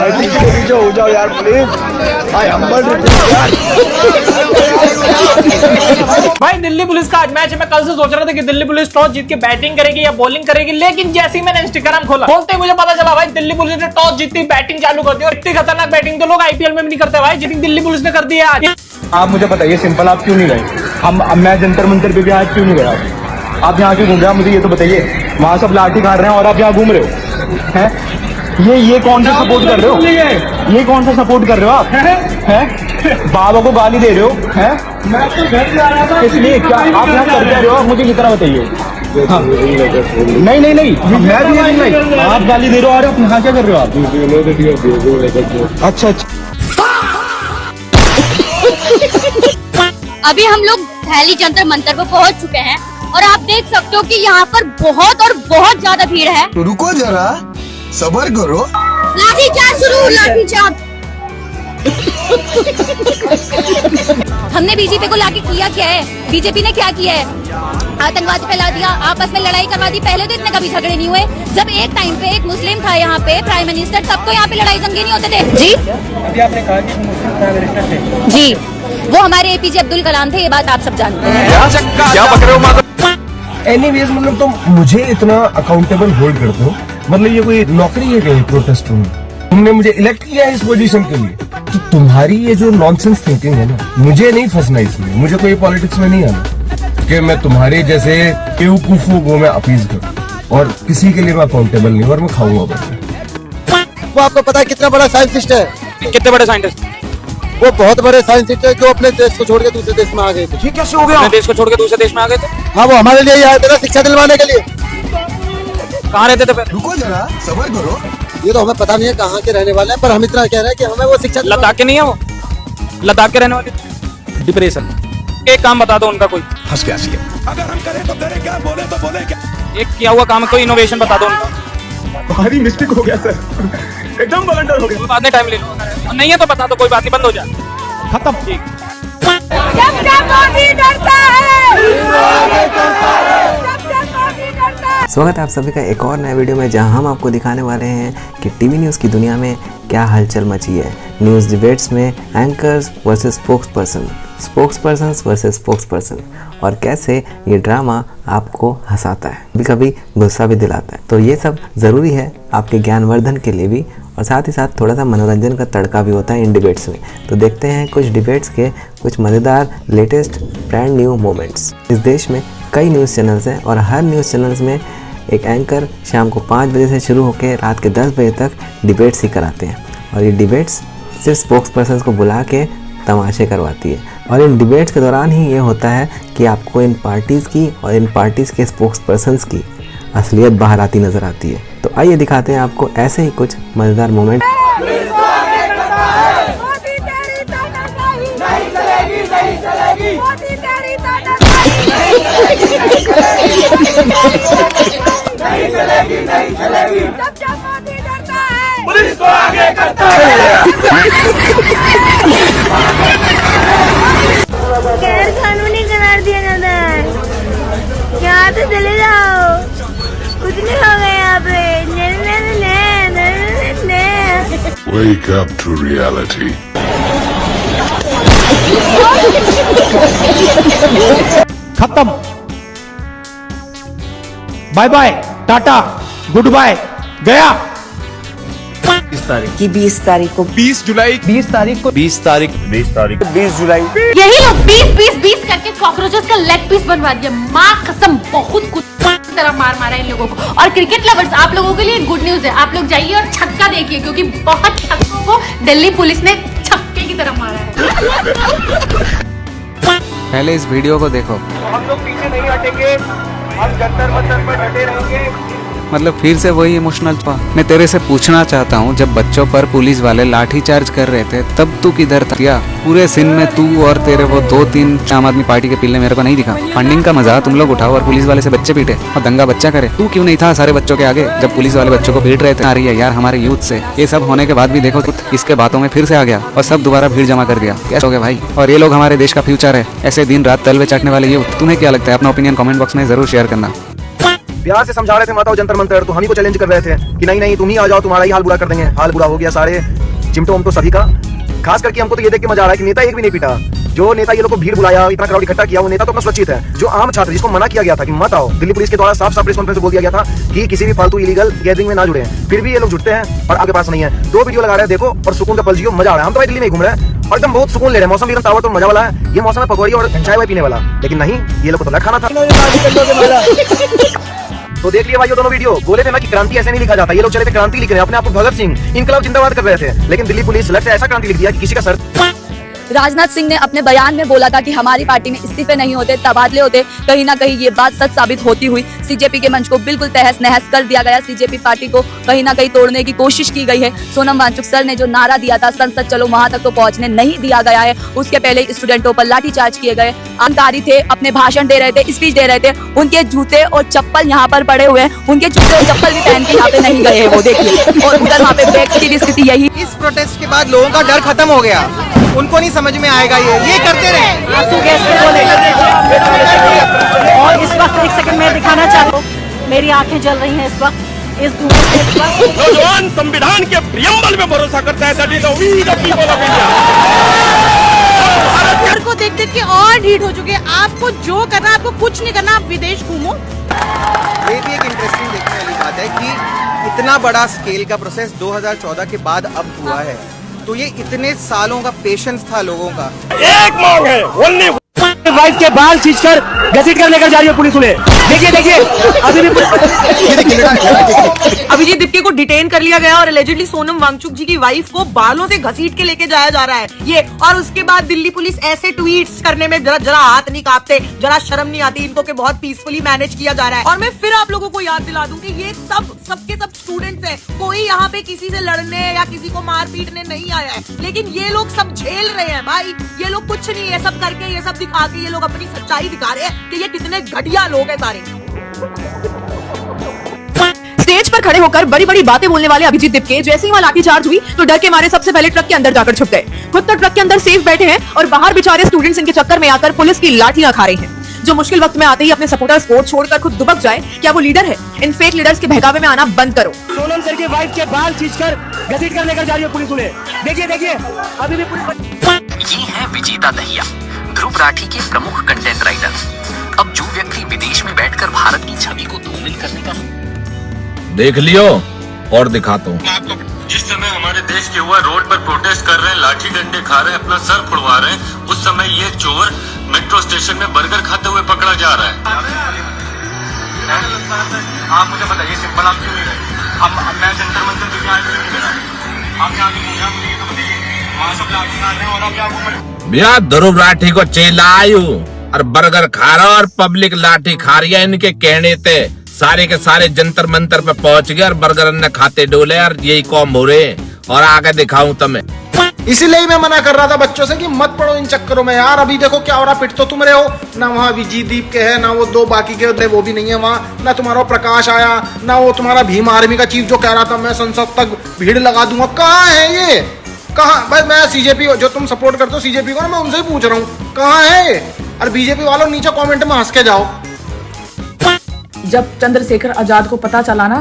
भाई पीछे पीछे हो जाओ यार प्लीज। आई हम्बल भाई दिल्ली पुलिस का आज मैच है। मैं कल से सोच रहा था कि दिल्ली पुलिस टॉस जीत के बैटिंग करेगी या बॉलिंग करेगी, लेकिन जैसे ही मैंने इंस्टाग्राम खोला खोलते ही मुझे पता चला भाई दिल्ली पुलिस ने टॉस जीती बैटिंग चालू कर दी। और इतनी खतरनाक बैटिंग तो लोग आईपीएल में भी नहीं करते भाई, जितनी दिल्ली पुलिस ने कर दी है आज। आप मुझे बताइए सिंपल, आप क्यों नहीं गए? हम मैं जंतर मंतर पे भी आज क्यों नहीं गया? आप यहाँ क्यों घूम रहे हो? मुझे ये तो बताइए। वहाँ सब लाठी खा रहे हैं और आप यहाँ घूम रहे हो हैं? ये कौन सा सपोर्ट कर रहे हो? ये कौन सा सपोर्ट कर रहे हो आप? हैं? बाबा को गाली दे रहे हो? हैं? मैं तो घर जा रहा था। इसलिए क्या आप यहाँ कर रहे हो? मुझे ये तरह बताइए। हाँ। नहीं नहीं नहीं, मैं भी नहीं, आप गाली दे रहे हो और आप यहाँ क्या कर रहे हो आप? अच्छा अच्छा। अभी हम लोग दिल्ली जंतर मंतर पर पहुंच चुके हैं और आप देख सकते हो कि यहाँ पर बहुत और बहुत ज्यादा भीड़ है। तो रुको जरा, सब्र करो। लाठी चार्ज शुरू, लाठी चार्ज। हमने बीजेपी को लाके किया क्या है? बीजेपी ने क्या किया है? आतंकवाद फैला दिया, आपस में लड़ाई करवा दी। पहले तो इतने कभी झगड़े नहीं हुए। जब एक टाइम पे एक मुस्लिम था यहाँ पे प्राइम मिनिस्टर, तब तो यहाँ पे लड़ाई दंगे नहीं होते थे। जी अभी आपने कहा कि मुस्लिम प्राइम मिनिस्टर थे। जी, वो हमारे एपीजे अब्दुल कलाम थे, ये बात आप सब जानते हैं। क्या पकड़े हो? एनीवेज मतलब तुम मुझे इतना अकाउंटेबल होल्ड करते हो, मतलब ये कोई नौकरी है क्या प्रोटेस्ट रूम? तुमने मुझे इलेक्ट किया है इस पोजीशन के लिए, तो तुम्हारी ये जो नॉनसेंस थिंकिंग है ना, मुझे नहीं फंसना इसमें। मुझे कोई पॉलिटिक्स में नहीं आना कि मैं तुम्हारे जैसे बेवकूफों को मैं अपीज करूं, और किसी के लिए मैं अकाउंटेबल नहीं, और मैं खाऊंगा बस। वो आपको पता है कितना बड़ा साइंटिस्ट है? कितने बड़े साइंटिस्ट? वो बहुत बड़े साइंटिस्ट है जो अपने देश को छोड़ के दूसरे देश में आ गए थे। ठीक कैसे हो गया? अपने देश को छोड़ के दूसरे देश में आ गए थे? हाँ, वो हमारे लिए आए थे ना, शिक्षा दिलवाने के लिए। कहाँ रहते थे पहले? रुको जरा, सब्र करो। ये तो हमें पता नहीं है कहाँ के रहने वाले हैं, पर हम इतना कह रहे हैं कि हमें वो शिक्षा लद्दाख के नहीं है? वो लद्दाख के रहने वाले। डिप्रेशन। एक काम बता दो उनका कोई। हंस के अगर हम करें तो करें क्या, बोले तो बोले क्या? एक किया हुआ काम, कोई इनोवेशन बता दो उनका। भारी मिस्टेक हो गया सर, एकदम ब्लंडर हो गया। कोई बात नहीं, टाइम ले लो। नहीं है तो बता दो, कोई बात नहीं, बंद हो जाए, खत्म। ठीक। स्वागत है आप सभी का एक और नए वीडियो में, जहां हम आपको दिखाने वाले हैं कि टीवी न्यूज़ की दुनिया में क्या हलचल मची है। न्यूज़ डिबेट्स में anchors versus spokesperson, spokespersons versus spokesperson, और कैसे ये ड्रामा आपको हंसाता है, कभी कभी गुस्सा भी दिलाता है। तो ये सब ज़रूरी है आपके ज्ञानवर्धन के लिए भी, और साथ ही साथ थोड़ा सा मनोरंजन का तड़का भी होता है इन डिबेट्स में। तो देखते हैं कुछ डिबेट्स के कुछ मज़ेदार लेटेस्ट ब्रांड न्यू मोमेंट्स। इस देश में कई न्यूज़ चैनल्स हैं और हर न्यूज़ चैनल्स में एक एंकर शाम को 5 बजे से शुरू होकर रात के 10 बजे तक डिबेट्स ही कराते हैं, और ये डिबेट्स सिर्फ स्पोक्सपर्सन को बुला के तमाशे करवाती है। और इन डिबेट्स के दौरान ही ये होता है कि आपको इन पार्टीज़ की और इन पार्टीज़ के स्पोक्सपर्सन्स की असलियत बाहर आती नज़र आती है। तो आइए दिखाते हैं आपको ऐसे ही कुछ मज़ेदार मोमेंट। पुलिस को आगे करता है। गैर कानूनी करार दिया जाता है। यहाँ से चले जाओ, कुछ नहीं होगा यहाँ पे। Wake up to reality. खत्म, bye bye, tata, goodbye, गया। 20 तारीख को 20 जुलाई 20 तारीख को 20 तारीख 20 तारीख 20 जुलाई। यही लोग 20 करके कॉकरोचेस का लेग पीस बनवा दिया। माँ कसम, बहुत कुछ तरह मार मारा इन लोगों को। और क्रिकेट लवर्स, आप लोगों के लिए गुड न्यूज है, आप लोग जाइए और छक्का देखिए, क्योंकि बहुत छक्कों को दिल्ली पुलिस ने छक्के की तरह मारा है। पहले इस वीडियो को देखो। हम लोग पीछे नहीं हटेंगे, हम जंतर मंतर पर डटे रहेंगे। मतलब फिर से वही इमोशनल। मैं तेरे से पूछना चाहता हूँ, जब बच्चों पर पुलिस वाले लाठी चार्ज कर रहे थे तब तू किधर था? क्या पूरे सिंध में तू और तेरे वो 2-3 आम आदमी पार्टी के पिल्ले मेरे को नहीं दिखा? फंडिंग का मजा तुम लोग उठाओ और पुलिस वाले से बच्चे पीटे और दंगा बच्चा करे। तू क्यों नहीं था सारे बच्चों के आगे जब पुलिस वाले बच्चों को पीट रहे थे? आ रही है यार हमारे यूथ से। ये सब होने के बाद भी देखो इसके बातों में फिर से आ गया और सब दोबारा भीड़ जमा कर दिया। क्या हो गया भाई? और ये लोग हमारे देश का फ्यूचर है। ऐसे दिन रात तलवे चाटने वाले यूथ। तुम्हें क्या लगता है? अपना ओपिनियन कमेंट बॉक्स में जरूर शेयर करना। प्यार से समझा रहे थे माता जंतर मंतर, तो हम ही को चैलेंज कर रहे थे कि नहीं नहीं तुम ही आ जाओ, तुम्हारा ही हाल बुरा कर देंगे। हाल बुरा हो गया सारे चिमटो तो सभी का। खास करके हमको तो ये देख के मजा आ रहा है कि नेता एक भी नहीं पीटा। जो नेता ये लोग को भीड़ बुलाया, इतना क्राउड इकट्ठा किया, वो नेता तो अपना सुरक्षित है। जो आम छात्र जिसको मना किया गया था कि मत आओ, दिल्ली पुलिस के द्वारा साफ साफ प्रेस कॉन्फ्रेंस में बोल दिया गया था कि किसी भी फालतू इलीगल गैदरिंग में ना जुड़े, फिर भी ये लोग जुटते हैं और आगे पास नहीं है। 2 वीडियो लगा रहे हैं, देखो और सुकून का पल जियो, मजा आ रहा है। हम तो भाई दिल्ली में घूम रहे हैं और एकदम बहुत सुकून ले रहे हैं, मौसम भी एकदम ताबड़ तो मजा वाला है। ये मौसम है पकौड़ी और चाय वाय पीने वाला, लेकिन नहीं, ये लोग को तो लट खाना था। तो देख लिया भाई ये दोनों वीडियो। बोले थे ना कि क्रांति ऐसे नहीं लिखा जाता, ये लोग चले थे क्रांति लिख रहे हैं, अपने आप को भगत सिंह इनकलाब जिंदाबाद कर रहे थे, लेकिन दिल्ली पुलिस अलग से ऐसा क्रांति लिख दिया कि किसी का सर। राजनाथ सिंह ने अपने बयान में बोला था कि हमारी पार्टी में इस्तीफे नहीं होते, तबादले होते। कहीं ना कहीं ये बात सच साबित होती हुई सीजेपी के मंच को बिल्कुल तहस नहस कर दिया गया। सीजेपी पार्टी को कहीं ना कहीं तोड़ने की कोशिश की गई है। सोनम वांगचुक सर ने जो नारा दिया था संसद चलो, वहां तक तो पहुंचने नहीं दिया गया है। उसके पहले स्टूडेंटों पर लाठीचार्ज किए गए। अधिकारी थे, अपने भाषण दे रहे थे, स्पीच दे रहे थे, उनके जूते और चप्पल यहाँ पर पड़े हुए हैं। उनके जूते और चप्पल भी पहन के यहाँ पे नहीं गए हैं, वो देखिए। और उधर वहाँ पे बैक की स्थिति यही। इस प्रोटेस्ट के बाद लोगों का डर खत्म हो गया, उनको नहीं समझ में आएगा ये करते रहे। और इस वक्त एक सेकंड में दिखाना चाहता हूँ, मेरी आंखें जल रही हैं इस वक्त। इस नौजवान संविधान के प्रियम्बल में भरोसा करता है। घर को देख देख के और ढीठ हो चुके हैं। आपको जो करना, आपको कुछ नहीं करना, आप विदेश घूमो। ये भी एक इंटरेस्टिंग देखने वाली बात है कि इतना बड़ा स्केल का प्रोसेस 2014 के बाद अब हुआ है, तो ये इतने सालों का पेशेंस था लोगों का। एक मांग है, ओनली वाइफ के बाल खींचकर घसीट कर लेकर जा रही है पुलिस उन्हें। देखिए देखिए अभी भी अभिजीत दीपके को डिटेन कर लिया गया और एलिजिडली सोनम वांगचुक जी की वाइफ को बालों से घसीट के लेके जाया जा रहा है ये। और उसके बाद दिल्ली पुलिस ऐसे ट्वीट्स करने में जरा हाथ नहीं कांपते, जरा शर्म नहीं आती इनको कि बहुत पीसफुली मैनेज किया जा रहा है। और मैं फिर आप लोगों को याद दिला दूं कि ये सबके सब स्टूडेंट्स हैं। कोई यहाँ पे किसी से लड़ने या किसी को मार पीटने नहीं आया है, लेकिन ये लोग सब झेल रहे हैं भाई। ये लोग कुछ नहीं, ये सब करके, ये सब दिखा के ये लोग अपनी सच्चाई दिखा रहे हैं कि ये कितने घटिया लोग हैं सारे। स्टेज पर खड़े होकर बड़ी बड़ी बातें बोलने वाले अभिजीत दीपके जैसे ही वहां लाठीचार्ज हुई तो डर के मारे सबसे पहले ट्रक के अंदर जाकर छुप गए। खुद तो ट्रक के अंदर सेफ बैठे हैं और बाहर बेचारे स्टूडेंट्स इनके चक्कर में आकर पुलिस की लाठियां खा रहे हैं। जो मुश्किल वक्त में आते ही अपने सपोर्टर्स को छोड़कर खुद दुबक जाए, क्या वो लीडर है? इन फेक लीडर्स के बहकावे में आना बंद करो। सोनम सर के वाइफ के बाल खींचकर घसीट कर लेकर जा रही है पुलिस उन्हें। देखिए देखिए अभी भी पुलिस। ये है विजेता दहिया, ध्रुव राठी के प्रमुख कंटेंट राइटर। अब जो व्यक्ति विदेश में बैठकर भारत की छवि को धूमिल करने का देख लियो और दिखाता हूँ। जिस समय हमारे देश के युवा रोड पर प्रोटेस्ट कर रहे हैं, लाठी डंडे खा रहे हैं, अपना सर खुड़वा रहे हैं, उस समय ये चोर मेट्रो स्टेशन में बर्गर खाते हुए पकड़ा जा रहा है। आप मुझे बताइए, सिंपल आप क्यों नहीं गए? मैं जंतर मंतर क्यों आज क्यों नहीं गया? आप यहाँ मुझे ये तो बताइए, वहाँ सब लाठी खा रहे हैं और आप यहाँ भैया ध्रुव राठी को चेलायू और बर्गर खा रहा और पब्लिक लाठी खा रही है। इनके कहने थे सारे के सारे जंतर मंतर पे पहुंच गए और बर्गर न खाते डोले और यही कौम हो रहे हैं। और आगे दिखाऊं तुम्हें। इसीलिए मैं मना कर रहा था बच्चों से कि मत पढ़ो इन चक्करों में यार। अभी देखो क्या हो रहा, पिट तो तुम रहे हो ना। वहाँ अभिजीत दीप के है ना, वो 2 बाकी के वो भी नहीं है वहाँ ना। तुम्हारा प्रकाश आया ना, वो तुम्हारा भीम आर्मी का चीफ जो कह रहा था मैं संसद तक भीड़ लगा दूंगा। कहाँ है ये? कहाँ भाई? मैं सीजेपी जो तुम सपोर्ट करते हो सीजेपी को ना, मैं उनसे ही पूछ रहा हूँ कहाँ है। और बीजेपी वालों नीचे कमेंट में हंस के जाओ। जब चंद्रशेखर आजाद को पता चला ना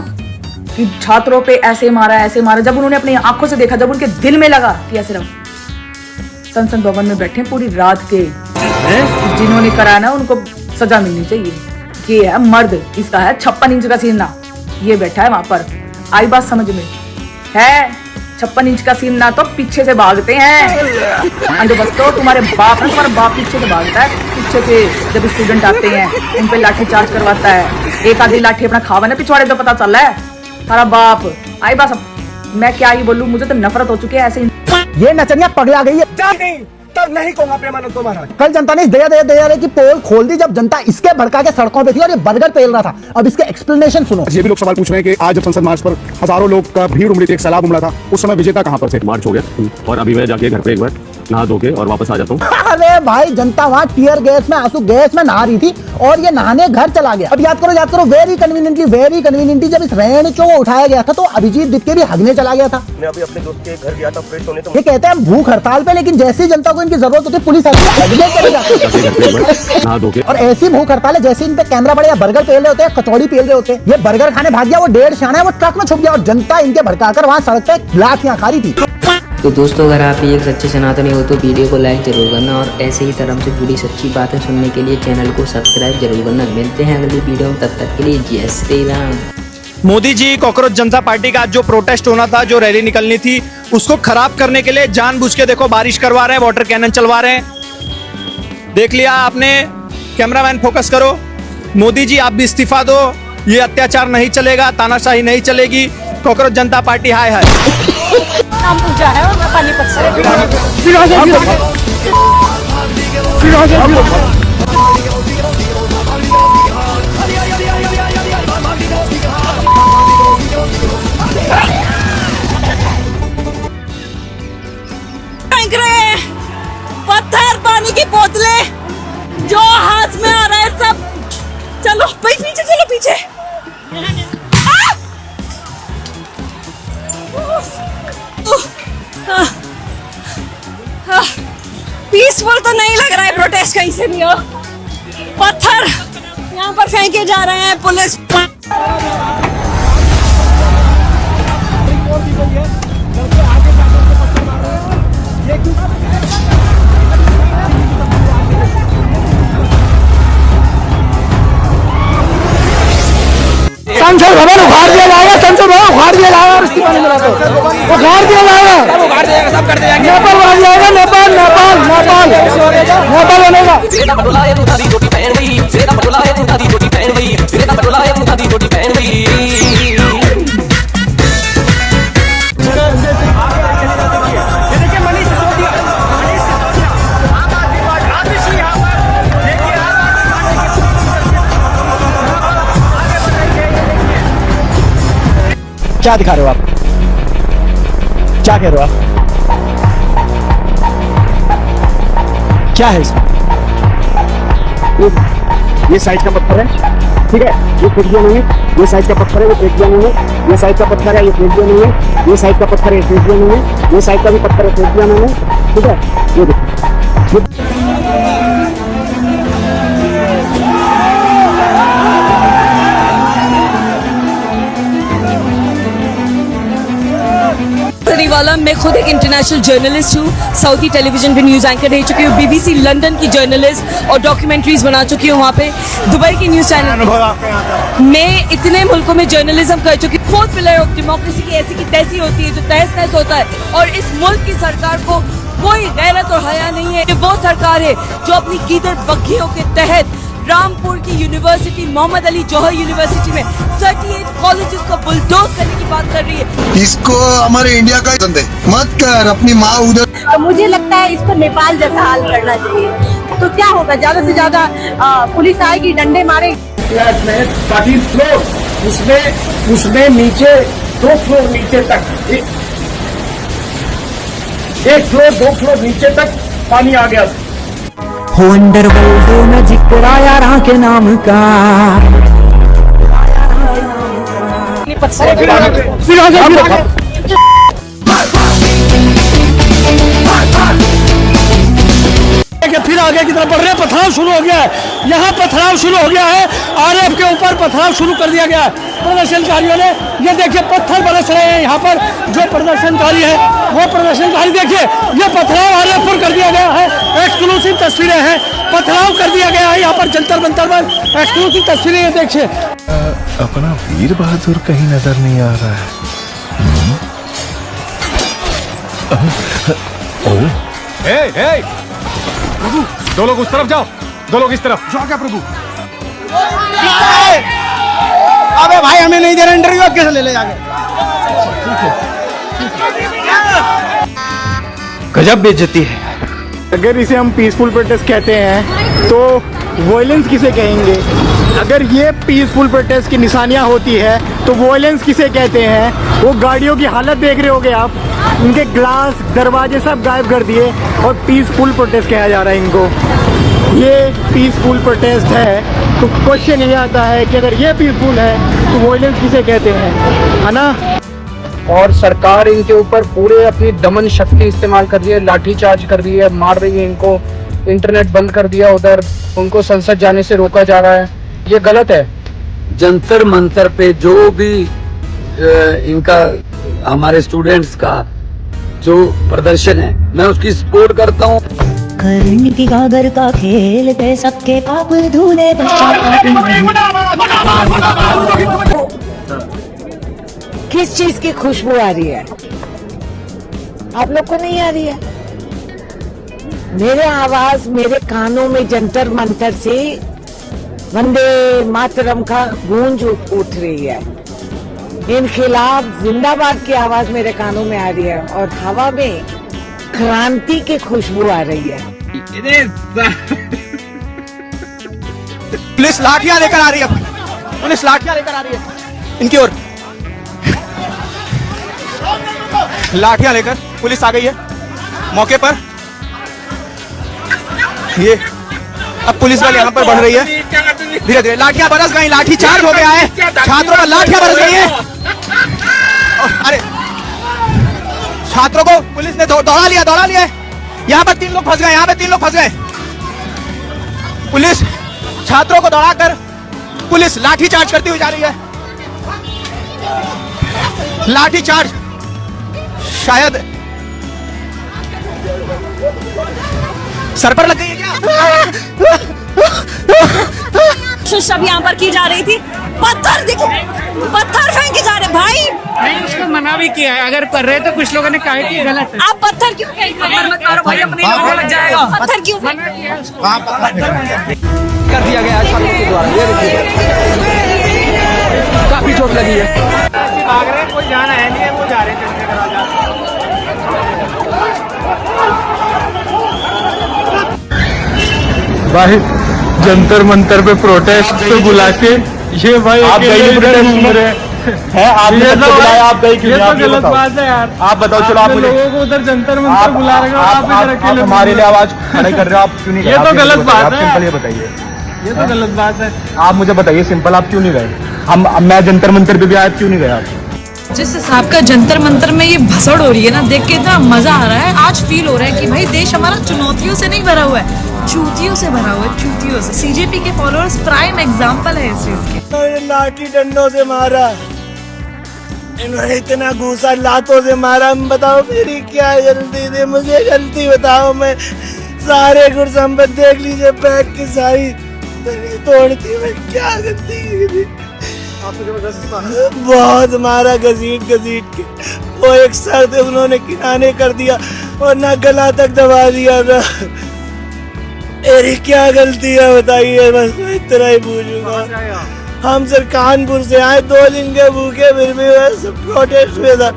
कि छात्रों पे ऐसे मारा, जब उन्होंने अपनी आंखों से देखा, जब उनके दिल में लगा कि ऐसे रहो, संसद भवन में बैठे पूरी रात के, जिन्होंने कराया ना उनको सजा मिलनी चाहिए। ये है मर्द, इसका है 56 इंच का सीना, ये बैठा है वहां पर। आई बात समझ में है? 56 इंच का सीना तो पीछे से भागते हैं। अंधे बस तो तुम्हारे बाप है, तुम्हारा बाप पीछे से भागता है। पीछे से जब स्टूडेंट आते हैं उन पे लाठी चार्ज करवाता है। एक आधी लाठी अपना खावा ना पिछवाड़े तो पता चल रहा है तारा बाप। आई बात मैं क्या ही बोलूं, मुझे तो नफरत हो चुकी है ऐसे। ये नचनिया पगला गई है। तब नहीं कहूंगा प्रेमानंद को महाराज। कल जनता ने दया की पोल खोल दी, जब जनता इसके भड़का के सड़कों पे थी और ये बर्गर पेल रहा था। अब इसके एक्सप्लेनेशन सुनो। ये भी लोग सवाल पूछ रहे हैं कि आज जब संसद मार्च पर हजारों लोग का भीड़ उमड़ी थी, एक सैलाब उमड़ा था, उस समय विजेता कहां पर थे? मार्च हो गया और अभी मैं जाके घर पे एक बार नहा धो के और वापस आ जाता हूँ। अरे भाई जनता वहाँ टीयर गैस में आंसू गैस में नहा रही थी और ये नहाने घर चला गया। अब याद करो वेरी कन्वीनियंटली जब इस रेंचो को उठाया गया था तो अभिजीत दित्ते भी हगने चला गया था। मैं अभी अपने दोस्त के घर गया था फ्रेश होने, तो ये कहते हैं हम भूख हड़ताल पे, लेकिन जैसे ही जनता को इनकी जरूरत होती है पुलिस आती है हगने चले जाते हैं। और ऐसी भूख हड़ताल है जैसे इन पे कैमरा पड़े या बर्गर पेल रहे होते हैं, कचौड़ी पेल रहे होते हैं। ये बर्गर खाने भाग गया, वो 1.5 शाना है वो ट्रक में छुप गया और जनता इनके भड़काकर वहाँ सड़क पे लाठियां खा रही थी। तो दोस्तों अगर आप एक सच्चे सनातनी हो तो वीडियो को लाइक जरूर करना और ऐसे ही धर्म से जुड़ी सच्ची बातें सुनने के लिए चैनल को सब्सक्राइब जरूर करना। मिलते हैं अगली वीडियो में, तब तक के लिए जय श्री राम। मोदी जी कॉकरोच जनता पार्टी का जो प्रोटेस्ट होना था, जो रैली निकलनी थी, उसको खराब करने के लिए जानबूझ के देखो बारिश करवा रहे हैं, वाटर कैनन चलवा रहे हैं। देख लिया आपने, कैमरामैन फोकस करो। मोदी जी आप भी इस्तीफा दो, ये अत्याचार नहीं चलेगा, तानाशाही नहीं चलेगी। कॉकरोच जनता पार्टी हाय हाय। नाम पूजा है और मैं पानीपत से। पत्थर, पानी की बोतलें, जो हाथ में आ रहा है सब। चलो भाई पीछे चलो, पीछे। पीसफुल तो नहीं लग रहा है प्रोटेस्ट, कहीं से भी हो। पत्थर यहाँ पर फेंके जा रहे हैं पुलिस। संसद भवन उखाड़ दिया जाएगा, संसद भवन उखाड़ दिया जाएगा और इस्तीफा नहीं मिला तो उखाड़ दिया जाएगा, सब उखाड़ देगा, सब कर देगा। नेपाल आ जाएगा, नेपाल बनेगा। क्या दिखा रहे हो आप, क्या कह रहे हो आप, क्या है इसमें? ये साइज का पत्थर है, ठीक है, ये फेंक दिया नहीं है। ये साइज का पत्थर है, ये फेंक दिया नहीं है। ये साइज का पत्थर है, ये फेंक दिया नहीं है। ये साइज का पत्थर है, ये फेंक दिया नहीं है। ये साइज का भी पत्थर है, फेंक दिया नहीं है, ठीक है। ये देखो वाला। मैं खुद एक इंटरनेशनल जर्नलिस्ट हूँ, साउथी टेलीविजन पे न्यूज एंकर रह चुकी हूँ, BBC लंदन की जर्नलिस्ट और डॉक्यूमेंट्रीज बना चुकी हूँ वहाँ पे, दुबई की न्यूज चैनल। मैं इतने मुल्कों में जर्नलिज्म कर चुकी हूँ। फोर्थ पिलर ऑफ डेमोक्रेसी की ऐसी की तैसी होती है, जो तहस नहस होता है, और इस मुल्क की सरकार को कोई गैरत और हया नहीं है। ये वो सरकार है जो अपनी कीदर बग्घियों के तहत रामपुर की यूनिवर्सिटी, मोहम्मद अली जौहर यूनिवर्सिटी में 38 कॉलेजेस को बुलडोज करने की बात कर रही है। इसको हमारे इंडिया का मत कर, अपनी माँ उधर। तो मुझे लगता है इसको नेपाल जैसा हाल करना चाहिए। तो क्या होगा, ज्यादा से ज्यादा पुलिस आएगी, डंडे मारे। 30 फ्लोर, उसमें नीचे 2 फ्लोर नीचे तक, 1 फ्लोर 2 फ्लोर नीचे तक पानी आ गया। हो अंडरवर्ल्ड में जिक्र आया राह के नाम का। फिर आगे की तरफ बढ़ रहे, पथराव शुरू हो गया है। यहाँ पथराव शुरू हो गया है, RF के ऊपर पथराव शुरू कर दिया गया है प्रदर्शनकारियों ने। ये देखिए पत्थर बरस रहे हैं यहाँ पर, जो प्रदर्शनकारी है वो प्रदर्शनकारी, देखिए ये पथराव RF पर कर दिया गया है। एक्सक्लूसिव तस्वीरें हैं, पथराव कर दिया गया है यहाँ पर जंतर मंतर पर, एक्सक्लूसिव तस्वीरें ये देखिए। अपना वीर बहादुर कहीं नजर नहीं आ रहा है। प्रभु, 2 लोग उस तरफ जाओ, 2 लोग इस तरफ जाओ। क्या प्रभु? अबे भाई हमें नहीं दे रहे इंटरव्यू, कैसे ले जाके? गजब बेइज्जती है। अगर इसे हम पीसफुल प्रोटेस्ट कहते हैं तो वॉयलेंस किसे कहेंगे? अगर ये पीसफुल प्रोटेस्ट की निशानियां होती है तो वॉयलेंस किसे कहते हैं? वो गाड़ियों की हालत देख रहे होगे आप, इनके ग्लास दरवाजे सब गायब कर दिए और पीसफुल प्रोटेस्ट कहा जा रहा है इनको। ये पीसफुल प्रोटेस्ट है तो क्वेश्चन ये आता है कि अगर ये पीसफुल है तो वॉयलेंस किसे कहते हैं, है ना। और सरकार इनके ऊपर पूरे अपनी दमन शक्ति इस्तेमाल कर रही है, लाठीचार्ज कर रही है, मार रही है इनको, इंटरनेट बंद कर दिया उधर, उनको संसद जाने से रोका जा रहा है, ये गलत है। जंतर मंतर पे जो भी इनका हमारे स्टूडेंट्स का जो प्रदर्शन है मैं उसकी सपोर्ट करता हूँ। कर्ण की गागर का खेल पे सबके पाप धूले किस चीज की खुशबू आ रही है? आप लोग को नहीं आ रही है? मेरे आवाज मेरे कानों में जंतर मंतर से वंदे मातरम का गूंज उठ रही है। इनखिलाफ जिंदाबाद की आवाज मेरे कानों में आ रही है और हवा में क्रांति की खुशबू आ रही है। पुलिस लाठियां लेकर आ रही है, पुलिस लाठियां लेकर आ रही है इनकी ओर। लाठियां लेकर पुलिस आ गई है मौके पर। ये अब पुलिस वाले यहाँ पर बढ़ रही है धीरे धीरे। लाठियां बरस गई, लाठी चार्ज हो गया है, छात्रों पर लाठियां बरस गई है। अरे छात्रों को पुलिस ने दौड़ा लिया। यहाँ पर 3 लोग फंस गए, यहाँ पे 3 लोग फंस गए। पुलिस छात्रों को दौड़ाकर पुलिस लाठी चार्ज करती हुई जा रही है। लाठी चार्ज शायद सर पर लग गई है क्या? सब यहाँ पर की जा रही थी, पत्थर फेंके जा रहे भाई। नहीं, उसको मना भी किया है, अगर कर रहे तो कुछ लोगों ने कहा कि गलत है। आप पत्थर क्यों फेंक रहे हैं? मत मारो भाई, अपने लोगों लग जाएगा। पत्थर क्यों फेंक कर दिया गया है छात्रों के द्वारा। ये देखिए काफी चोट लगी है। भाग रहे हैं, कोई जाना है नहीं है, वो जा रहे हैं चंद्रशेखर आजाद। भाई जंतर मंतर पे प्रोटेस्ट पे बुला के ये भाई आप गए प्रोटेस्ट है, आपने तो बुलाया, आप गए क्यों? ये तो गलत बात है यार। आप बताओ, चलो आप मुझे लोगों को उधर जंतर मंतर बुला रहे हो, आप इधर अकेले हमारे लिए आवाज खड़े कर रहे हो, आप क्यों नहीं गए? ये तो गलत बात है। सिंपल ये बताइए, ये तो गलत बात है। आप मुझे बताइए सिंपल, आप क्यों नहीं गए? मैं जंतर मंतर पे भी आया, क्यों नहीं गए आप? जिस हिसाब का जंतर मंतर में ये भसड़ हो रही है ना, देख के इतना मजा आ रहा है। आज फील हो रहा है कि भाई देश हमारा चुनौतियों से नहीं भरा हुआ है, चूतियों से भरा हुआ है, चूतियों से। सीजेपी के फॉलोअर्स प्राइम एग्जांपल है इस चीज के। लाठी डंडों से मारा, इन्होंने इतना घूसा लातों से मारा। बताओ मेरी क्या गलती थी? मुझे गलती बताओ। मैं सारे गुड़ संपत्ति देख लीजिए, बैग की सारी तोड़ती, मैं क्या गलती की थी? बहुत मारा, घसीट के। वो एक सर थे, उन्होंने किनारे कर दिया और ना गला तक दबा दिया ना। मेरी क्या गलती है बताइए? बस मैं इतना ही पूछूंगा। हम सर कानपुर से आए, 2 दिन के भूखे, फिर भी सब प्रोटेस्ट में था।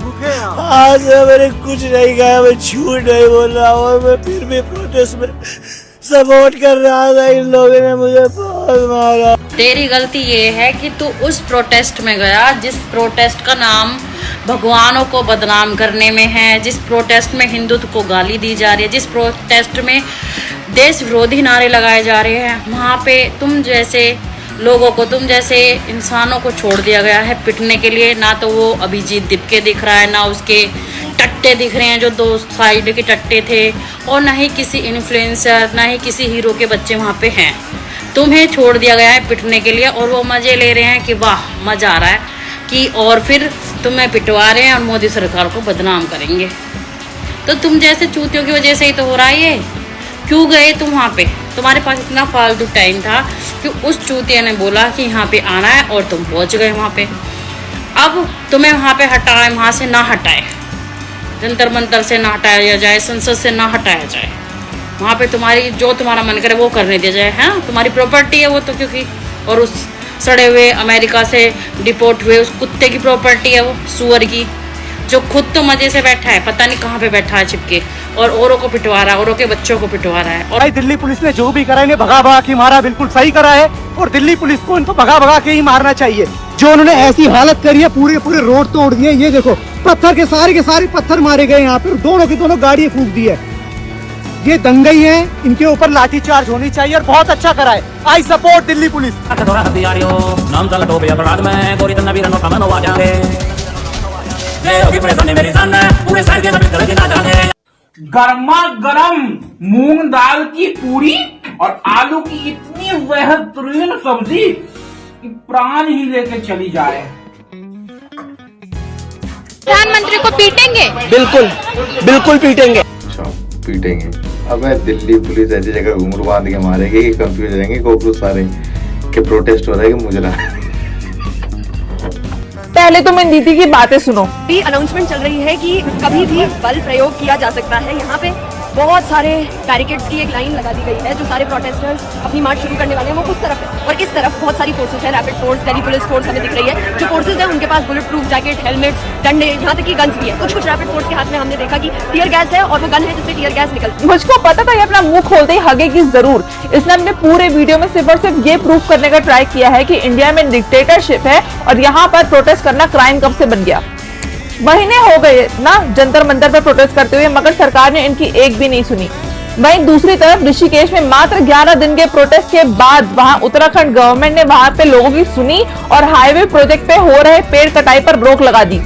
आज मैंने कुछ नहीं खाया, मैं झूठ नहीं बोल रहा हूँ, मैं फिर भी प्रोटेस्ट में सपोर्ट कर रहा था। इन लोगों ने मुझे बहुत मारा। तेरी गलती ये है कि तू उस प्रोटेस्ट में गया जिस प्रोटेस्ट का नाम भगवानों को बदनाम करने में है, जिस प्रोटेस्ट में हिंदुत्व को गाली दी जा रही है, जिस प्रोटेस्ट में देश विरोधी नारे लगाए जा रहे हैं। वहाँ पे तुम जैसे लोगों को, तुम जैसे इंसानों को छोड़ दिया गया है पिटने के लिए। ना तो वो अभिजीत दिपके दिख रहा है, ना उसके टट्टे दिख रहे हैं जो 2 साइड के टट्टे थे, और ना ही किसी इन्फ्लुएंसर, ना ही किसी हीरो के बच्चे वहाँ पे हैं। तुम्हें छोड़ दिया गया है पिटने के लिए, और वो मज़े ले रहे हैं कि वाह मज़ा आ रहा है कि, और फिर तुम्हें पिटवा रहे हैं और मोदी सरकार को बदनाम करेंगे। तो तुम जैसे चूतियों की वजह से ही तो हो रहा है ये। क्यों गए तुम वहाँ पे? तुम्हारे पास इतना फालतू टाइम था कि उस चूतिया ने बोला कि यहाँ पे आना है और तुम पहुँच गए वहाँ पे। अब तुम्हें वहाँ पे हटाए, वहाँ से ना हटाए, जंतर मंतर से ना हटाया जाए, संसद से ना हटाया जाए, वहाँ पे तुम्हारी जो तुम्हारा मन करे वो करने दिया जाए, है ना? तुम्हारी प्रॉपर्टी है वो तो, क्योंकि और उस सड़े हुए अमेरिका से डिपोर्ट हुए उस कुत्ते की प्रॉपर्टी है वो, सुअर की, जो खुद तो मजे से बैठा है, पता नहीं कहाँ पे बैठा है चिपके, और औरों को पिटवा रहा है, औरों के बच्चों को पिटवा रहा है। और भाई दिल्ली पुलिस ने जो भी करा, इन्हें भगा भगा के मारा, बिल्कुल सही करा है, और दिल्ली पुलिस को इनको भगा भगा के ही मारना चाहिए। जो उन्होंने ऐसी हालत करी है, पूरे पूरे रोड तोड़ दिए। ये देखो पत्थर के सारे पत्थर मारे गए यहाँ पे, दोनों की दोनों गाड़ी फूंक दी है। ये दंगई है, इनके ऊपर लाठीचार्ज होनी चाहिए और बहुत अच्छा कराए। I support Delhi police. गर्मा गर्म मूंग दाल की पूरी और आलू की इतनी बेहतरीन सब्जी कि प्राण ही लेके चली जाए। प्रधानमंत्री को पीटेंगे? बिल्कुल बिल्कुल पीटेंगे। पीटेंगे। अब दिल्ली पुलिस ऐसी जगह घूंघरू बांध के मारेगी कि कंफ्यूज हो जाएंगे कोकरू सारे के प्रोटेस्ट हो रहे हैं कि मुजरा। पहले तो मैं दीदी की बातें सुनो। भी अनाउंसमेंट चल रही है कि कभी भी बल प्रयोग किया जा सकता है। यहाँ पे बहुत सारे बैरिकेड्स की एक लाइन लगा दी गई है। जो सारे प्रोटेस्टर्स अपनी मार्च शुरू करने वाले हैं वो उस तरफ है और इस तरफ बहुत सारी फोर्सेस है। Rapid force, Delhi police force हमें दिख रही है। जो फोर्सेस है उनके पास बुलेट प्रूफ जैकेट, हेलमेट्स, डंडे, यहाँ तक की गन्स भी है। कुछ रैपिड फोर्स के हाथ में हमने देखा कि टीयर गैस है और वो गन है जिससे टीयर गैस निकलती है। मुझको पता था ये अपना मुंह खोलते ही हगेगी जरूर। इसने अपने पूरे वीडियो में सिर्फ और सिर्फ ये प्रूफ करने का ट्राई किया है कि इंडिया में डिक्टेटरशिप है और यहाँ पर प्रोटेस्ट करना क्राइम कब से बन गया। महीने हो गए ना जंतर मंतर पर प्रोटेस्ट करते हुए, मगर सरकार ने इनकी एक भी नहीं सुनी। वहीं दूसरी तरफ ऋषिकेश में मात्र 11 दिन के प्रोटेस्ट के बाद वहां उत्तराखंड गवर्नमेंट ने वहां पे लोगों की सुनी और हाईवे प्रोजेक्ट पे हो रहे पेड़ कटाई पर रोक लगा दी।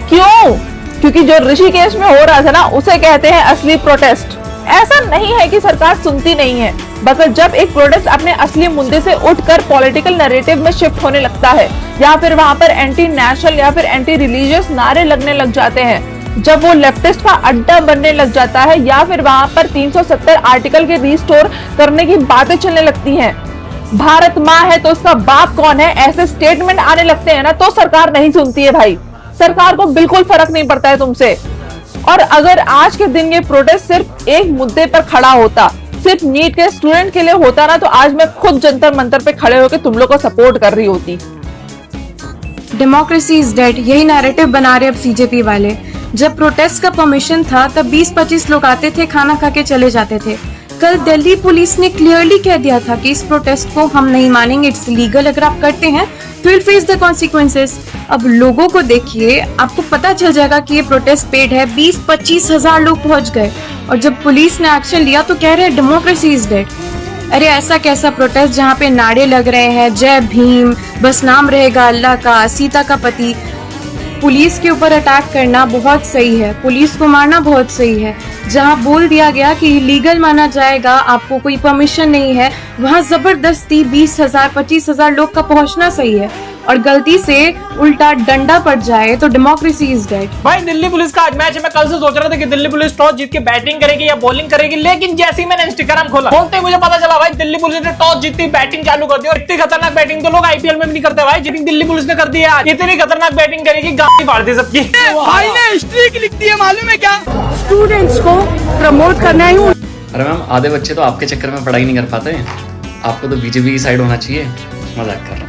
क्यों? क्योंकि जो ऋषिकेश में हो रहा था ना, उसे कहते हैं असली प्रोटेस्ट। ऐसा नहीं है कि सरकार सुनती नहीं है, बस जब एक प्रोटेस्ट अपने असली मुद्दे से उठकर पॉलिटिकल नैरेटिव में शिफ्ट होने लगता है या फिर वहां पर एंटी नेशनल या फिर एंटी रिलीजियस नारे लगने लग जाते हैं, जब वो लेफ्टिस्ट का अड्डा बनने लग जाता है या फिर वहां पर 370 आर्टिकल के रिस्टोर करने की बातें चलने लगती हैं, भारत माँ है तो उसका बाप कौन है, ऐसे स्टेटमेंट आने लगते हैं ना, तो सरकार नहीं सुनती है भाई। सरकार को बिल्कुल फर्क नहीं पड़ता है तुमसे। और अगर आज के दिन ये प्रोटेस्ट सिर्फ एक मुद्दे पर खड़ा होता, सिर्फ नीट के स्टूडेंट के लिए होता ना, तो आज मैं खुद जंतर मंतर पे खड़े होकर तुम लोग को सपोर्ट कर रही होती। डेमोक्रेसी इज डेड, यही नैरेटिव बना रहे अब सीजेपी वाले। जब प्रोटेस्ट का परमिशन था तब 20-25 लोग आते थे, खाना खा के चले जाते थे। कल दिल्ली पुलिस ने क्लियरली कह दिया था कि इस प्रोटेस्ट को हम नहीं मानेंगे, इट्स लीगल। अगर आप करते हैं तो विल फेस द कॉन्सिक्वेंसेस। अब लोगों को देखिए, आपको पता चल जाएगा कि ये प्रोटेस्ट पेड है। 20-25 हजार लोग पहुंच गए और जब पुलिस ने एक्शन लिया तो कह रहे हैं डेमोक्रेसी इज डेड। अरे ऐसा कैसा प्रोटेस्ट जहाँ पे नारे लग रहे हैं, जय भीम, बस नाम रहेगा अल्लाह का, सीता का पति। पुलिस के ऊपर अटैक करना बहुत सही है, पुलिस को मारना बहुत सही है। जहाँ बोल दिया गया कि लीगल माना जाएगा, आपको कोई परमिशन नहीं है, वहाँ जबरदस्ती 20,000 25,000 लोग का पहुँचना सही है। और गलती से उल्टा डंडा पड़ जाए तो डेमोक्रेसी इज डेड। भाई दिल्ली पुलिस का आज मैच है। मैं कल से सोच रहा था कि दिल्ली पुलिस टॉस जीत के बैटिंग करेगी या बॉलिंग करेगी, लेकिन जैसे ही मैंने इंस्टाग्राम खोला, बोलते ही मुझे पता चला भाई दिल्ली पुलिस ने टॉस जीती बैटिंग चालू कर दी। और इतनी खतरनाक बैटिंग तो लोग आईपीएल में भी नहीं करते भाई, जितनी दिल्ली पुलिस ने कर दी है। इतनी खतरनाक बैटिंग करेगी, गाड़ी फाड़ दी सबकी। भाई ने स्ट्रीक लिख दी है, मालूम है क्या? स्टूडेंट्स को प्रमोट करना ही। अरे मैम, आधे बच्चे तो आपके चक्कर में पढ़ाई नहीं कर पाते। आपको तो बीजेपी की साइड होना चाहिए। मजाक कर रहा हूँ।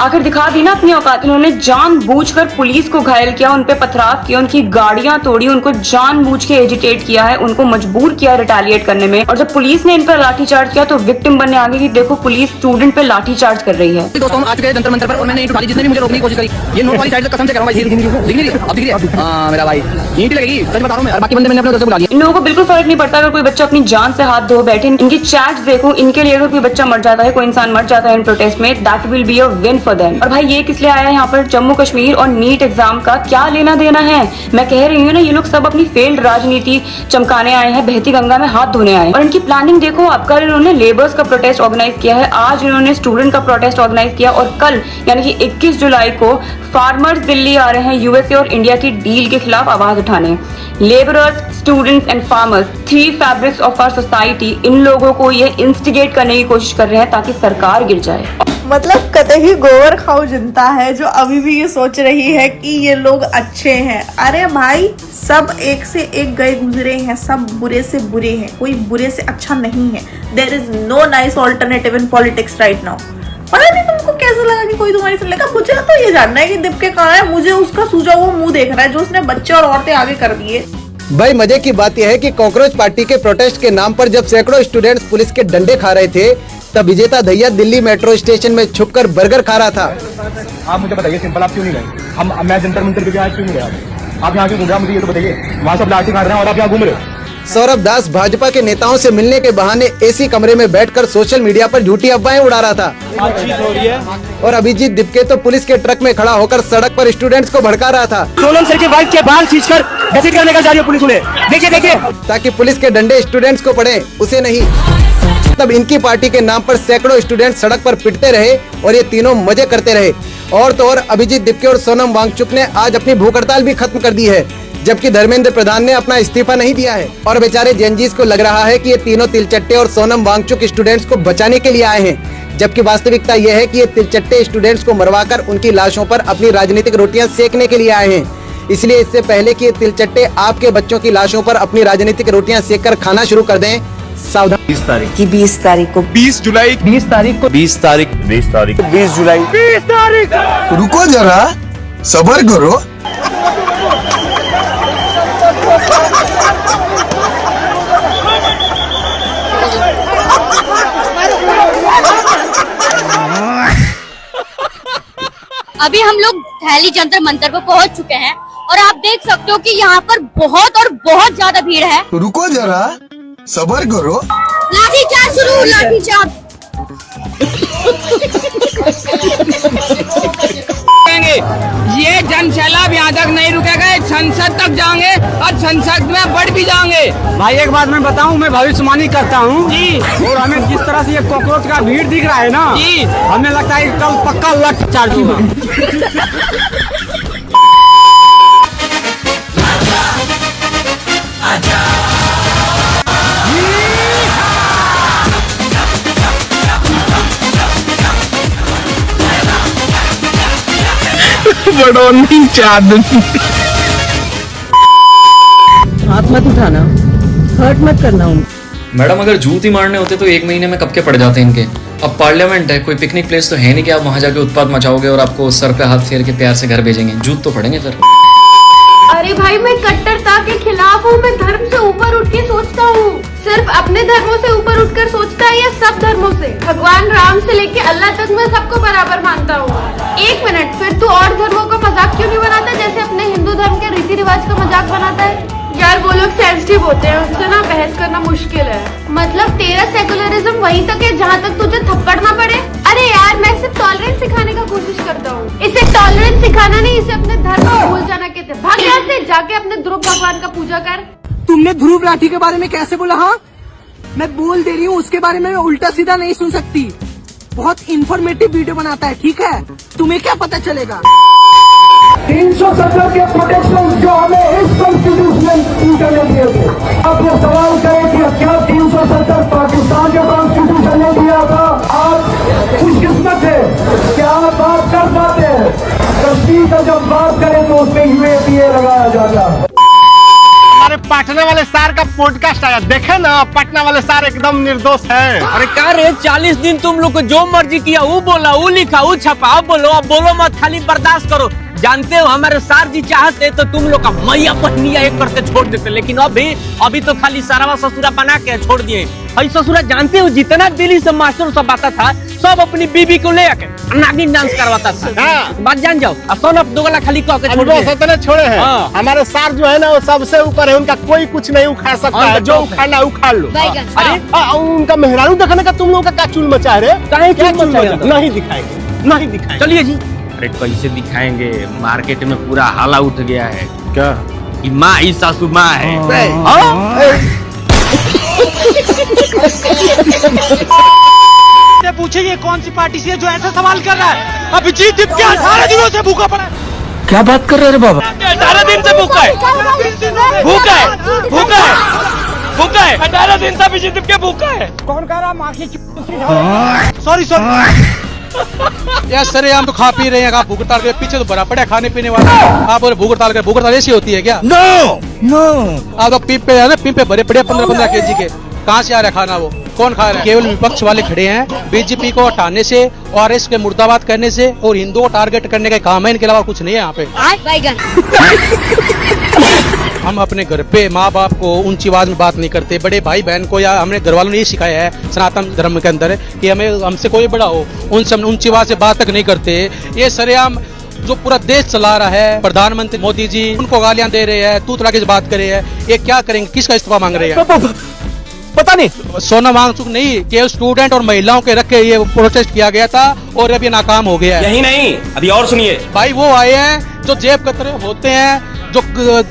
आखिर दिखा दी ना अपनी औकात। उन्होंने जानबूझकर पुलिस को घायल किया, उन पे पथराव किया, उनकी गाड़ियां तोड़ी, उनको जानबूझ के एजिटेट किया है, उनको मजबूर किया रिटेलिएट करने में। और जब पुलिस ने इन पर लाठीचार्ज किया तो विक्टिम बनने आगे कि देखो पुलिस स्टूडेंट पे लाठीचार्ज कर रही है। दोस्तों, हम आ चुके हैं जंतर मंतर पर और मैंने ईंट उठा ली। जिसने भी मुझे रोकने की कोशिश करी, ये नोट वाली साइड से कसम से कह रहा हूं भाई, दिख नहीं रही। हां मेरा भाई, ईंट लगेगी, सच बता रहा हूं मैं। और बाकी बंदे मैंने अपने उधर से बुला लिया। इन लोगों को बिल्कुल फर्क नहीं पड़ता अगर कोई बच्चा अपनी जान से हाथ धो बैठे। इनकी चैट्स देखो, इनके लिए अगर कोई बच्चा मर जाता है, कोई इंसान मर जाता है इन प्रोटेस्ट में, that will be a win for them. और भाई ये किस लिए आया है यहाँ पर? जम्मू कश्मीर और नीट एग्जाम का क्या लेना देना है? मैं कह रही हूँ ना, ये लोग सब अपनी फेल्ड राजनीति चमकाने आए हैं, बहती गंगा में हाथ धोने आए। और इनकी प्लानिंग देखो आप। कल इन्होंने लेबर्स का प्रोटेस्ट ऑर्गेनाइज किया है, आज इन्होंने स्टूडेंट का प्रोटेस्ट ऑर्गेनाइज किया और कल यानी कि 21 जुलाई को फार्मर्स दिल्ली आ रहे हैं यूएसए और इंडिया की डील के खिलाफ आवाज उठाने। Labourers, students and farmers, 3 fabrics of our society, इन लोगों को ये इंस्टिगेट करने की कोशिश कर रहे हैं ताकि सरकार गिर जाए। मतलब कतई गोबर खाओ जनता है जो अभी भी ये सोच रही है कि ये लोग अच्छे हैं। अरे भाई, सब एक से एक गए गुजरे हैं, सब बुरे से बुरे हैं, कोई बुरे से अच्छा नहीं है। There is no nice alternative in politics right now. पता नहीं तुमको कैसा लगा कि कोई तुम्हारी सुन लेगा। मुझे तो ये जानना है कि दीपके कहाँ है। मुझे उसका सूझा हुआ मुंह देख रहा है जो उसने बच्चे और औरतें आगे कर दिए। भाई मजे की बात यह है कि कॉकरोच पार्टी के प्रोटेस्ट के नाम पर जब सैकड़ों स्टूडेंट्स पुलिस के डंडे खा रहे थे, तब विजेता दैया दिल्ली मेट्रो स्टेशन में छुपकर बर्गर खा रहा था। आप मुझे बताइए सिंपल, आप क्यों नहीं गए? मैं जंतर मंतर पे आज क्यों नहीं गया? आप यहाँ क्यों घूम रहे हैं मुझे ये तो बताइए। वहाँ सब लाठी खार रहे हैं और आप यहाँ घूम रहे हो। सौरभ दास भाजपा के नेताओं से मिलने के बहाने एसी कमरे में बैठकर सोशल मीडिया पर झूठी अफवाहें उड़ा रहा था। और अभिजीत दिपके तो पुलिस के ट्रक में खड़ा होकर सड़क पर स्टूडेंट्स को भड़का रहा था। सोलन सर के बाइक के बाल खींचकर घसीट कर लेकर जा रही है पुलिस उन्हें। देखिए देखिए, ताकि पुलिस के डंडे स्टूडेंट्स को पड़े, उसे नहीं। तब इनकी पार्टी के नाम पर सैकड़ों स्टूडेंट सड़क पर पिटते रहे और ये तीनों मजे करते रहे। और तो और अभिजीत दिपके और सोनम वांगचुक ने आज अपनी भूख हड़ताल भी खत्म कर दी है, जबकि धर्मेंद्र प्रधान ने अपना इस्तीफा नहीं दिया है। और बेचारे जेनजीज को लग रहा है कि ये तीनों तिलचट्टे और सोनम वांगचुक स्टूडेंट्स को बचाने के लिए आए हैं, जबकि वास्तविकता यह है कि ये तिलचट्टे स्टूडेंट्स को मरवाकर उनकी लाशों पर अपनी राजनीतिक रोटियां सेकने के लिए आए हैं। इसलिए इससे पहले कि ये तिलचट्टे आपके बच्चों की लाशों पर अपनी राजनीतिक रोटियां सेक कर खाना शुरू कर दें, सावधान। 20 तारीख की 20 तारीख को 20 जुलाई 20 तारीख को 20 तारीख 20 तारीख 20 जुलाई 20 तारीख। रुको जरा, सबर करो। अभी हम लोग दिल्ली जंतर मंतर पर पहुंच चुके हैं और आप देख सकते हो कि यहाँ पर बहुत और बहुत ज्यादा भीड़ है। रुको जरा, सबर करो। लाठीचार्ज शुरू, लाठीचार्ज। ये जन सैलाब यहाँ तक नहीं रुकेगा, संसद तक जाएंगे और संसद में बढ़ भी जाएंगे। भाई एक बात मैं बताऊं, मैं भविष्यवाणी करता हूं जी। और हमें जिस तरह से ये कॉकरोच का भीड़ दिख रहा है ना जी, हमें लगता है कि कल पक्का लठ चार्ज होगा। बड़ो नहीं चाद हाथ मत उठाना, हर्ट मत करना उनको। मैडम अगर जूत ही मारने होते तो 1 महीने में कब के पड़ जाते इनके। अब पार्लियामेंट है, कोई पिकनिक प्लेस तो है नहीं कि आप वहां जाके उत्पात मचाओगे और आपको सर पे हाथ फेर के प्यार से घर भेजेंगे। जूत तो पड़ेंगे फिर। अरे भाई, मैं कट्टरता के खिलाफ हूँ। मैं धर्म से ऊपर उठ के सोचता हूँ। सिर्फ अपने धर्मों से ऊपर उठकर सोचता है या सब धर्मों से? भगवान राम से लेके अल्लाह तक मैं सबको बराबर मानता हूँ। एक मिनट, फिर तू और धर्मों का मजाक क्यों नहीं बनाता जैसे अपने हिंदू धर्म के रीति रिवाज का मजाक बनाता है? यार वो लोग सेंसिटिव होते हैं, उनसे ना बहस करना मुश्किल है। मतलब तेरा सेकुलरिज्म वहीं तक है जहाँ तक तुझे थप्पड़ ना पड़े। अरे यार, मैं सिर्फ टॉलरेंस सिखाने का कोशिश करता हूँ। इसे टॉलरेंस सिखाना नहीं, इसे अपने धर्म को भूल जाना कहते हैं। भाग यहाँ से, जाके अपने ध्रुव भगवान का पूजा कर। तुमने ध्रुव राठी के बारे में कैसे बोला? हाँ, मैं बोल दे रही हूँ, उसके बारे में उल्टा सीधा नहीं सुन सकती। बहुत इंफॉर्मेटिव वीडियो बनाता है, ठीक है? तुम्हें क्या पता चलेगा? 370 के प्रोटेक्शन जो हमें इस कॉन्स्टिट्यूशन करने दिए थे। आप ये सवाल करें कि क्या 370 पाकिस्तान के कॉन्स्टिट्यूशन ने दिया था? आप खुशकिस्मत है क्या आप बात कर पाते हैं? कश्मीर का जब बात करें तो उसमें UAPA लगाया जाता है। हमारे पटना वाले सार का पॉडकास्ट आया, देखे ना? पटना वाले सार एकदम निर्दोष है। अरे क्या रे, 40 दिन तुम लोग को जो मर्जी किया वो बोला, वो लिखा, वो छपा। अब बोलो मत, खाली बर्दाश्त करो। जानते हो हमारे सार जी चाहते तो तुम लोग का मैया पत्निया एक करके छोड़ देते, लेकिन अभी तो खाली सारावा ससुरा बना के छोड़ दिए। भाई ससुरा जानते हो जितना दिल्ली से मास्टर सब आता था, सब अपनी बीबी को ले आके नागिन डांस करवाता था। हाँ। बात जान जाओ। सोनम दोगला खाली कह के छोड़ दिए। छोड़े हैं। हाँ। हमारे सार जो है ना वो सबसे ऊपर है, उनका कोई कुछ नहीं उखाड़ सकता है। जो उखाड़ना उखाड़ लो। अरे उनका मेहरारू देखने का तुम लोगों का क्या चुल मचा है? नहीं दिखाएंगे, नहीं दिखाएंगे। चलिए जी। अरे कैसे दिखाएंगे, मार्केट में पूरा हाला उठ गया है। क्या कि माँ ही सासू माँ है। पूछे ये कौन सी पार्टी से जो ऐसा सवाल कर रहा है? अभिजीत दिपके 18 दिनों से भूखा पड़ा है। क्या बात कर रहे हैं बाबा? 18 दिन से भूखा है, भूखा है, भूखा है, भूखा है। 18 दिन से अभिजीत दिपके भूखा है। कौन कह रहा? माँ की सॉरी यार सर, हम तो खा पी रहे हैं, भूख हड़ताल के पीछे तो भरा पड़ा खाने पीने वाला। आप बोले भूख हड़ताल ऐसी होती है क्या? नो आप तो पीप पे है ना, पीप पे भरे पड़े 15-15 kg के। कहाँ से आ रहा है खाना? वो कौन खा रहा है? केवल विपक्ष वाले खड़े हैं। बीजेपी को हटाने से, ORS के मुर्दाबाद करने से और हिंदुओं को टारगेट करने का काम है, इनके अलावा कुछ नहीं है यहाँ पे। हम अपने घर पे माँ बाप को ऊंची आवाज में बात नहीं करते, बड़े भाई बहन को या हमने घर वालों ने ये सिखाया है सनातन धर्म के अंदर कि हमें हमसे कोई बड़ा हो उनसे हम ऊंची आवाज से बात तक नहीं करते। ये सरेआम जो पूरा देश चला रहा है प्रधानमंत्री मोदी जी, उनको गालियां दे रहे हैं, तू तड़ाके से बात कर रहे हैं, ये क्या करेंगे, किसका इस्तीफा मांग रहे हैं पता नहीं। सोनम वांगचुक नहीं, केवल स्टूडेंट और महिलाओं के रख के ये प्रोटेस्ट किया गया था और अभी नाकाम हो गया है। यही नहीं, अभी और सुनिए भाई, वो आए हैं जो जेब कतरे होते हैं, जो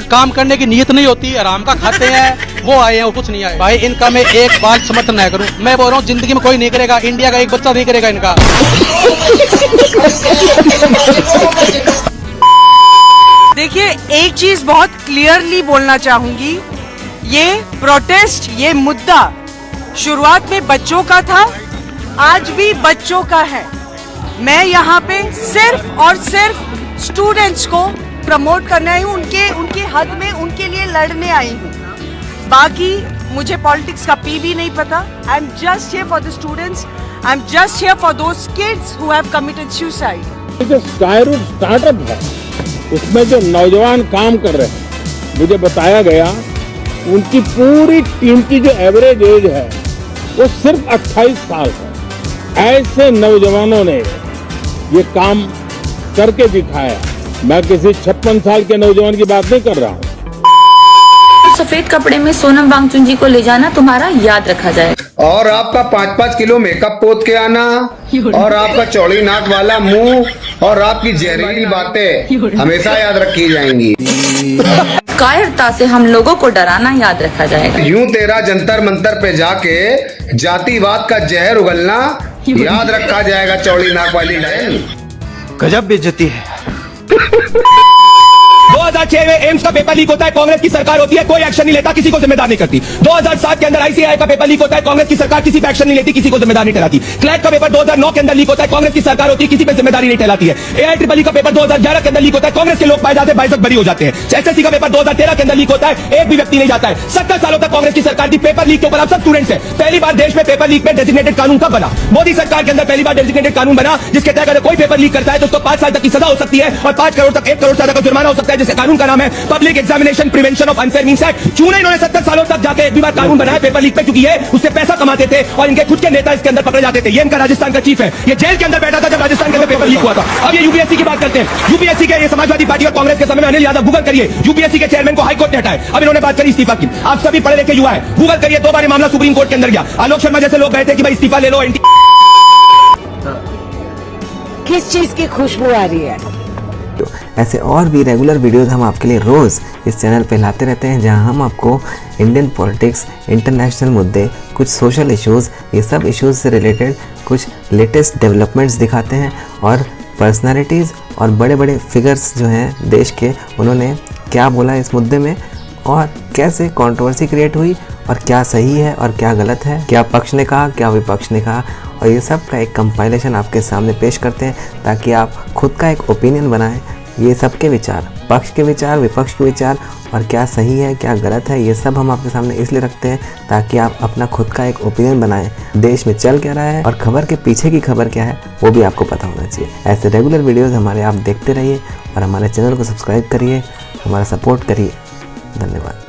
काम करने की नीयत नहीं होती, आराम का खाते हैं, वो आए हैं और कुछ नहीं आए। भाई इनका मैं एक बात समर्थन नहीं करूं, मैं बोल रहा हूँ जिंदगी में कोई नहीं करेगा, इंडिया का एक बच्चा नहीं करेगा इनका। देखिए, एक चीज बहुत क्लियरली बोलना चाहूंगी, ये प्रोटेस्ट, ये मुद्दा शुरुआत में बच्चों का था, आज भी बच्चों का है। मैं यहाँ पे सिर्फ और सिर्फ स्टूडेंट्स को प्रमोट करने आई हूँ, उनके हद में उनके लिए लड़ने आई हूँ। बाकी मुझे पॉलिटिक्स का पी भी नहीं पता। I am just here for the students, I am just here for those kids who have committed suicide. जो स्काईरूट स्टार्टअप है उसमें जो नौजवान काम कर रहे हैं, मुझे बताया गया उनकी पूरी टीम की जो एवरेज एज है वो सिर्फ 28 साल है। ऐसे नौजवानों ने ये काम करके दिखाया। मैं किसी 56 साल के नौजवान की बात नहीं कर रहा हूँ। सफेद कपड़े में सोनम वांगचुक जी को ले जाना तुम्हारा याद रखा जाए, और आपका 5-5 किलो मेकअप पोत के आना, और आपका चौड़ी नाक वाला मुंह, और आपकी जहरीली बातें हमेशा याद रखी जाएंगी। कायरता से हम लोगों को डराना याद रखा जाएगा। यूं तेरा जंतर मंतर पे जाके जातिवाद का जहर उगलना याद रखा जाएगा, चौड़ी नाक वाली लाइन। गजब बेइज्जती है। 2006 में एम्स का पेपर लीक होता है, कांग्रेस की सरकार होती है, कोई एक्शन नहीं लेता, किसी को जिम्मेदार नहीं करती। 2007 के अंदर आईसीआई का पेपर लीक होता है, कांग्रेस की सरकार किसी पे एक्शन नहीं लेती, किसी को जिम्मेदार नहीं ठहराती। क्लैट का पेपर 2009 के अंदर लीक होता है, कांग्रेस की सरकार होती है, किसी पे जिम्मेदारी नहीं ठहराती है। AIEEE का पेपर 2011 के अंदर लीक होता है, कांग्रेस के लोग पाए जाते हैं, बाइज्जत बरी हो जाते हैं। SSC का पेपर 2013 के अंदर लीक होता है, एक भी व्यक्ति नहीं जाता है। 70 सालों तक कांग्रेस की सरकार थी, पेपर लीक के ऊपर आप सब स्टूडेंट्स हैं। पहली बार देश में पेपर लीक में डेजिग्नेटेड कानून कब बना? मोदी सरकार के अंदर पहली बार डेजिग्नेटेड कानून बना, जिसके तहत अगर कोई पेपर लीक करता है तो उसको 5 साल तक की सजा हो सकती है और 5 करोड़ तक 1 करोड़ से ज्यादा का जुर्माना हो सकता है, जिसके कानून का नाम है public examination prevention of unfair means act. क्यों नहीं इन्होंने 70 सालों तक जाके एक भी बार कानून बनाया पेपर लीक पे? क्योंकि ये उससे पैसा कमाते थे और इनके खुद के नेता इसके अंदर पकड़े जाते थे। ये इनका राजस्थान का चीफ है, ये जेल के अंदर बैठा था जब राजस्थान के अंदर पेपर लीक हुआ था। अब ये यूपीएससी की बात करते हैं। यूपीएससी के ये समाजवादी पार्टी और कांग्रेस के समय में अनिल यादव, गूगल करिए, यूपीएससी के चेयरमैन को हाईकोर्ट ने हटाया। अब इन्होंने बात करी इस्तीफा की। आप सभी पढ़े लिखे युवा है, गूगल करिए, 2 बार ये मामला सुप्रीम कोर्ट के अंदर गया। आलोक शर्मा जैसे लोग गए थे कि भाई इस्तीफा ले लो। किस चीज की खुशबू आ रही है? ऐसे और भी रेगुलर वीडियोस हम आपके लिए रोज़ इस चैनल पे लाते रहते हैं, जहां हम आपको इंडियन पॉलिटिक्स, इंटरनेशनल मुद्दे, कुछ सोशल इश्यूज़, ये सब इश्यूज़ से रिलेटेड कुछ लेटेस्ट डेवलपमेंट्स दिखाते हैं और पर्सनालिटीज़ और बड़े बड़े फिगर्स जो हैं देश के, उन्होंने क्या बोला इस मुद्दे में और कैसे कंट्रोवर्सी क्रिएट हुई और क्या सही है और क्या गलत है, क्या पक्ष ने कहा, क्या विपक्ष ने कहा, और ये सब का एक कंपाइलेशन आपके सामने पेश करते हैं ताकि आप खुद का एक ओपिनियन बनाएं। ये सब के विचार, पक्ष के विचार, विपक्ष के विचार और क्या सही है क्या गलत है, ये सब हम आपके सामने इसलिए रखते हैं ताकि आप अपना खुद का एक ओपिनियन बनाएं। देश में चल क्या रहा है और खबर के पीछे की खबर क्या है वो भी आपको पता होना चाहिए। ऐसे रेगुलर वीडियोज़ हमारे आप देखते रहिए और हमारे चैनल को सब्सक्राइब करिए, हमारा सपोर्ट करिए। धन्यवाद।